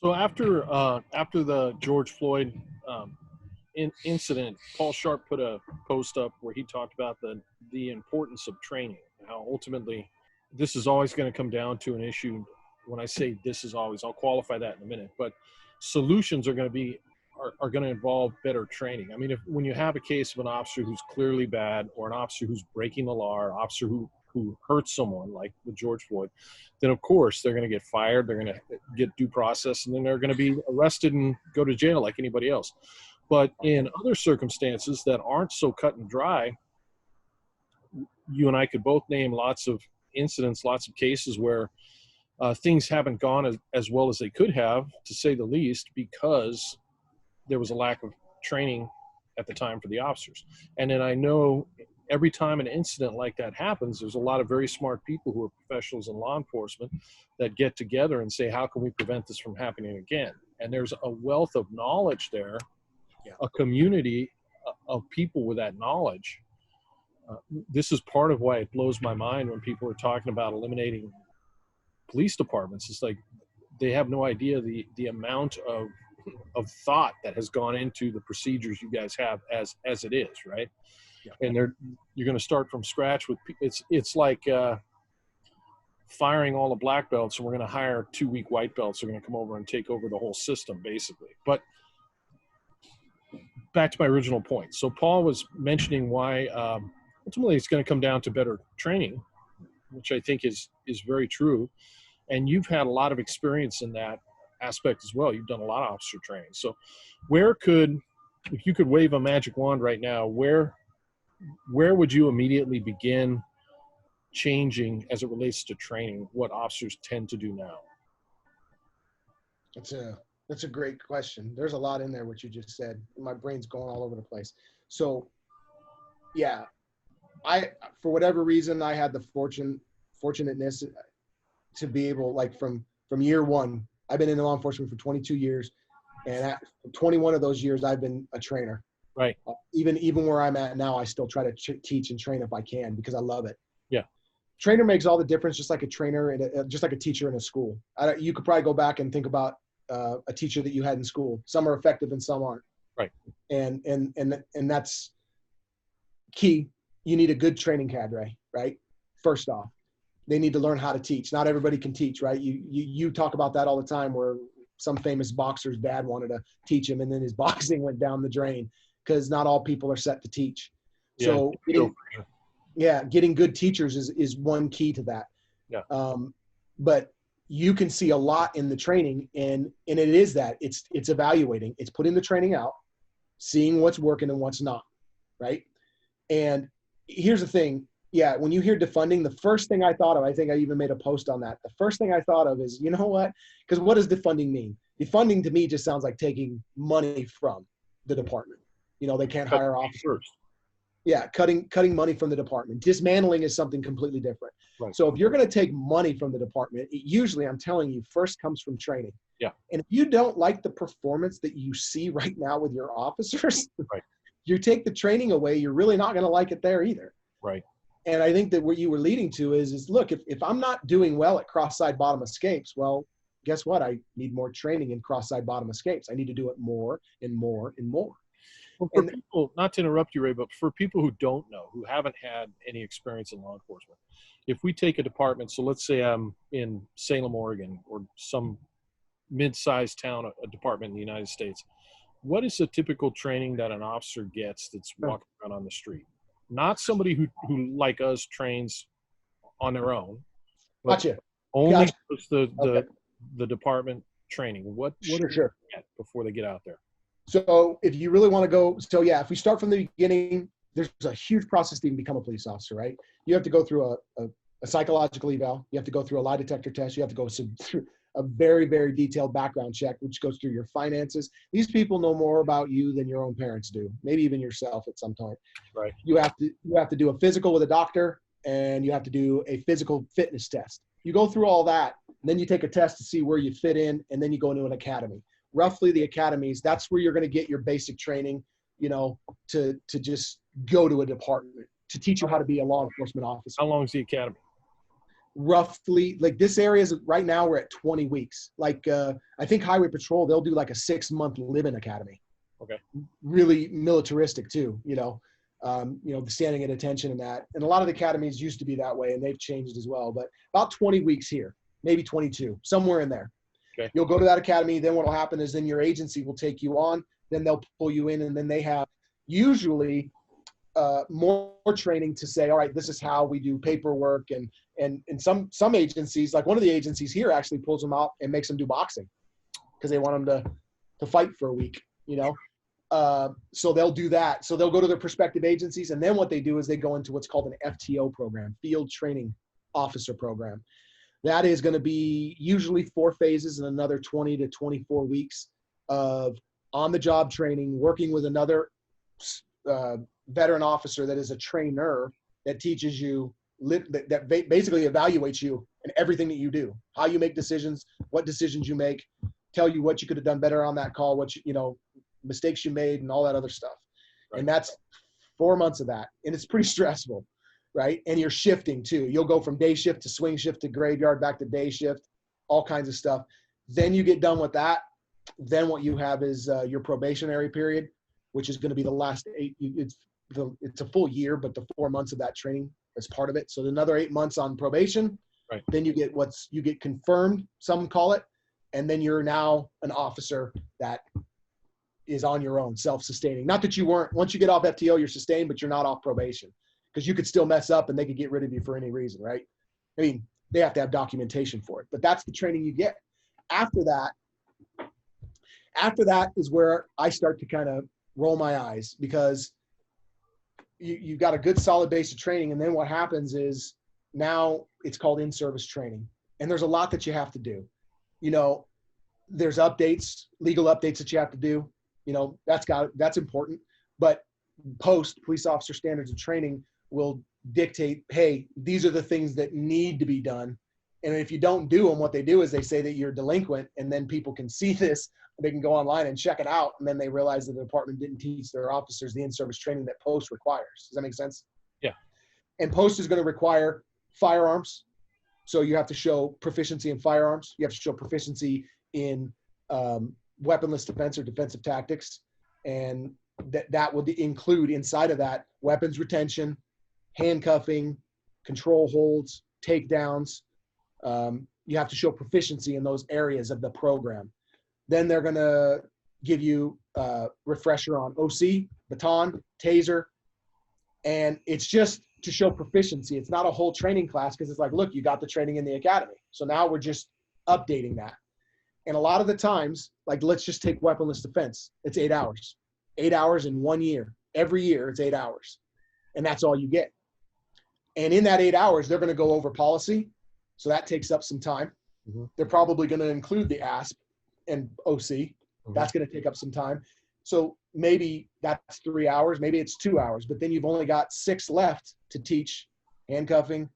So after the George Floyd incident, Paul Sharp put a post up where he talked about the importance of training. How ultimately this is always going to come down to an issue. When I say this is always, I'll qualify that in a minute. But solutions are going to going to involve better training. I mean, when you have a case of an officer who's clearly bad, or an officer who's breaking the law, or an officer who hurts someone like with George Floyd, then of course they're going to get fired. They're going to get due process, and then they're going to be arrested and go to jail like anybody else. But in other circumstances that aren't so cut and dry, you and I could both name lots of incidents, lots of cases where things haven't gone as well as they could have, to say the least, because there was a lack of training at the time for the officers. And then I know every time an incident like that happens, there's a lot of very smart people who are professionals in law enforcement that get together and say, how can we prevent this from happening again? And there's a wealth of knowledge there, a community of people with that knowledge. This is part of why it blows my mind when people are talking about eliminating police departments. It's like they have no idea the amount of thought that has gone into the procedures you guys have as it is, right? Yeah. And you're going to start from scratch with it's like firing all the black belts, and we're going to hire 2 weak white belts who are going to come over and take over the whole system, basically. But back to my original point. So Paul was mentioning why ultimately it's going to come down to better training, which I think is very true. And you've had a lot of experience in that aspect as well. You've done a lot of officer training. So if you could wave a magic wand right now, where would you immediately begin changing as it relates to training, what officers tend to do now? That's a great question. There's a lot in there, what you just said. My brain's going all over the place. So yeah, for whatever reason, I had the fortunateness to be able, like from year one, I've been in law enforcement for 22 years, and at 21 of those years, I've been a trainer. Right. Even where I'm at now, I still try to teach and train if I can, because I love it. Yeah. Trainer makes all the difference, just like a trainer and just like a teacher in a school. You could probably go back and think about a teacher that you had in school. Some are effective and some aren't. Right. And that's key. You need a good training cadre, right? First off, they need to learn how to teach. Not everybody can teach, right? You talk about that all the time, where some famous boxer's dad wanted to teach him, and then his boxing went down the drain, because not all people are set to teach. So getting good teachers is one key to that. Yeah. But you can see a lot in the training, and it is that it's evaluating, it's putting the training out, seeing what's working and what's not, right? And here's the thing. Yeah, when you hear defunding, the first thing I thought of, I think I even made a post on that. The first thing I thought of is, you know what? Because what does defunding mean? Defunding to me just sounds like taking money from the department. They can't hire officers. Yeah, cutting money from the department. Dismantling is something completely different. Right. So if you're going to take money from the department, it usually, I'm telling you, first comes from training. Yeah. And if you don't like the performance that you see right now with your officers, right, you take the training away, you're really not going to like it there either. Right. And I think that what you were leading to is look, if I'm not doing well at cross-side bottom escapes, well, guess what? I need more training in cross-side bottom escapes. I need to do it more and more and more. Well, for people, not to interrupt you, Ray, but for people who don't know, who haven't had any experience in law enforcement, if we take a department, so let's say I'm in Salem, Oregon, or some mid-sized town, a department in the United States, what is the typical training that an officer gets that's walking around on the street? Not somebody who like us trains on their own. Gotcha. Only the department training. What do they get before they get out there? So if you really want to go, if we start from the beginning, there's a huge process to even become a police officer, right? You have to go through a psychological eval. You have to go through a lie detector test. You have to go through a very, very detailed background check, which goes through your finances. These people know more about you than your own parents do, maybe even yourself at some time. Right. You have to do a physical with a doctor, and you have to do a physical fitness test. You go through all that, and then you take a test to see where you fit in, and then you go into an academy. Roughly the academies, that's where you're going to get your basic training, to just go to a department, to teach you how to be a law enforcement officer. How long is the academy? roughly, like this area is right now we're at 20 weeks. Like I think Highway Patrol, they'll do like a 6-month live-in academy. Okay. Really militaristic too, the standing at attention and that. And a lot of the academies used to be that way and they've changed as well, but about 20 weeks here, maybe 22, somewhere in there. Okay. You'll go to that academy. Then what will happen is then your agency will take you on, then they'll pull you in, and then they have usually more training to say, all right, this is how we do paperwork. And some agencies, like one of the agencies here actually pulls them out and makes them do boxing because they want them to fight for a week, so they'll do that. So they'll go to their prospective agencies. And then what they do is they go into what's called an FTO program, Field Training Officer Program. That is going to be usually 4 phases and another 20 to 24 weeks of on-the-job training, working with another veteran officer that is a trainer that teaches you, that basically evaluates you and everything that you do, how you make decisions, what decisions you make, tell you what you could have done better on that call, what mistakes you made and all that other stuff. Right. And that's 4 months of that. And it's pretty stressful, right? And you're shifting too. You'll go from day shift to swing shift to graveyard, back to day shift, all kinds of stuff. Then you get done with that. Then what you have is your probationary period, which is going to be the last 8. It's a full year, but the 4 months of that training is part of it. So another 8 months on probation. Right. Then you get confirmed, some call it, and then you're now an officer that is on your own, self-sustaining. Not that you weren't, once you get off FTO, you're sustained, but you're not off probation because you could still mess up and they could get rid of you for any reason, right? I mean, they have to have documentation for it, but that's the training you get. After that is where I start to kind of roll my eyes because you've got a good solid base of training. And then what happens is now it's called in-service training. And there's a lot that you have to do. There's updates, legal updates that you have to do. That's important. But police officer standards of training will dictate, hey, these are the things that need to be done. And if you don't do them, what they do is they say that you're delinquent, and then people can see this. They can go online and check it out, and then they realize that the department didn't teach their officers the in-service training that post requires. Does that make sense? Yeah. And post is going to require firearms. So you have to show proficiency in firearms. You have to show proficiency in weaponless defense or defensive tactics. And that would include inside of that weapons retention, handcuffing, control holds, takedowns. You have to show proficiency in those areas of the program. Then they're going to give you a refresher on OC, baton, taser. And it's just to show proficiency. It's not a whole training class because it's like, look, you got the training in the academy. So now we're just updating that. And a lot of the times, like let's just take weaponless defense. It's 8 hours. 8 hours in 1 year. Every year it's 8 hours. And that's all you get. And in that 8 hours, they're going to go over policy. So that takes up some time. Mm-hmm. They're probably going to include the ASP and OC. Mm-hmm. That's going to take up some time. So maybe that's 3 hours. Maybe it's 2 hours. But then you've only got 6 left to teach handcuffing,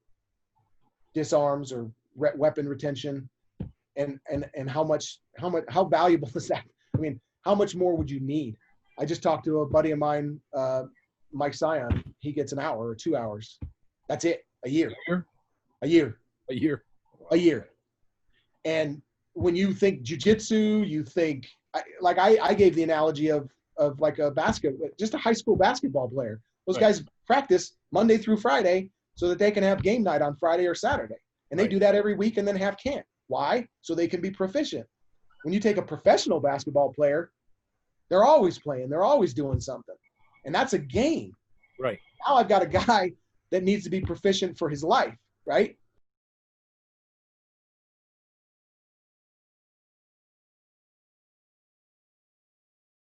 disarms, or weapon retention. And how valuable is that? I mean, how much more would you need? I just talked to a buddy of mine, Mike Sion. He gets an hour or 2 hours. That's it. A year. And when you think jiu-jitsu, you think I gave the analogy of like just a high school basketball player. Those guys practice Monday through Friday so that they can have game night on Friday or Saturday. And they do that every week and then have camp. Why? So they can be proficient. When you take a professional basketball player, they're always playing. They're always doing something. And that's a game. Right. Now I've got a guy that needs to be proficient for his life, right?